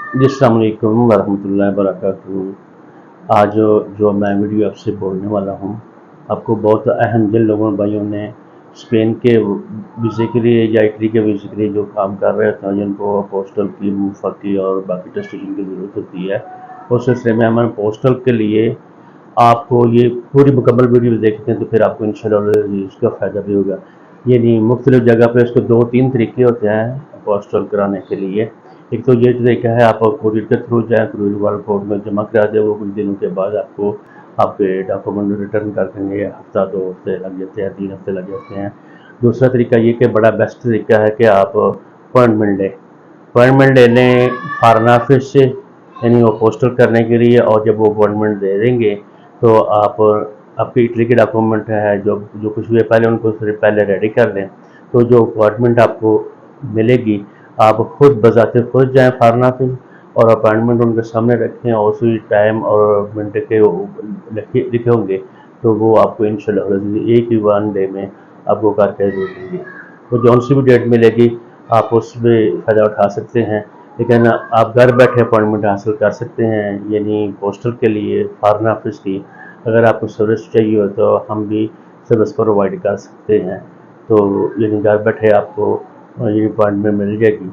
जी, अस्सलाम वालेकुम वरहमतुल्लाहि वबरकातुहू। आज जो मैं वीडियो आपसे बोलने वाला हूँ, आपको बहुत अहम जिन लोगों भाइयों ने स्पेन के वीज़े के लिए या इटली के वीज़े के लिए जो काम कर रहे थे, जिनको पोस्टल की, मुफा और बाकी टेस्टेशन की ज़रूरत होती है, उस सिलसिले में हमारे पोस्टल के लिए आपको ये पूरी मुकम्मल वीडियो देखते हैं तो फिर आपको इंशाल्लाह इसका फ़ायदा भी होगा। यानी मुख्तलिफ़ जगह पे इसके 2-3 तरीके होते हैं पोस्टल कराने के लिए। एक तो ये तरीका है आप कोरियर के थ्रू जाएँ, कोरियर वाला कोर्ट में जमा करा दें, वो कुछ दिनों के बाद आपको आपके डॉक्यूमेंट रिटर्न कर देंगे। हफ़्ता 2 हफ़्ते लग जाते हैं, 3 हफ़्ते लग जाते हैं। दूसरा तरीका ये कि बड़ा बेस्ट तरीका है कि आप अपॉइंटमेंट लें। अपॉइंटमेंट ले लें फॉरेन ऑफिस से, यानी वो पोस्टल करने के लिए, और जब वो अपॉइंटमेंट दे देंगे तो आप आपके इटली के डॉक्यूमेंट है जो जो कुछ भी है पहले उनको सिर्फ पहले रेडी कर लें। तो जो अपॉइंटमेंट आपको मिलेगी, आप खुद बज़ाते खुद जाएँ फॉरेन ऑफिस और अपॉइंटमेंट उनके सामने रखें और उसी टाइम और मिनट के लिखे लिखे होंगे, तो वो आपको इंशाल्लाह एक ही 1 डे में आपको करके दे देंगे। तो जौन सी भी डेट मिलेगी आप उसमें फ़ायदा उठा सकते हैं। लेकिन आप घर बैठे अपॉइंटमेंट हासिल कर सकते हैं, यानी पोस्टल के लिए फॉरेन ऑफिस की अगर आपको सर्विस चाहिए हो तो हम भी सर्विस प्रोवाइड कर सकते हैं। तो यानी घर बैठे आपको ये अपॉइंटमेंट मिल जाएगी।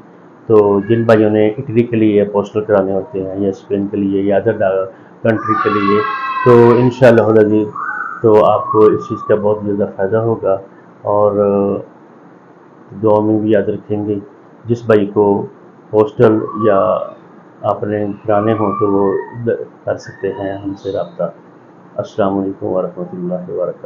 तो जिन भाइयों ने इटली के लिए पोस्टल कराने होते हैं या स्पेन के लिए या अदर कंट्री के लिए, तो इंशाल्लाह अज़ीज़ तो आपको इस चीज़ का बहुत ज़्यादा फ़ायदा होगा। और दुआ में भी याद रखेंगे। जिस भाई को पोस्टल या अपने कराने हों तो वो कर सकते हैं हमसे रब्ता। अस्सलाम वालेकुम वरहमतुल्लाहि वबरकातुहू।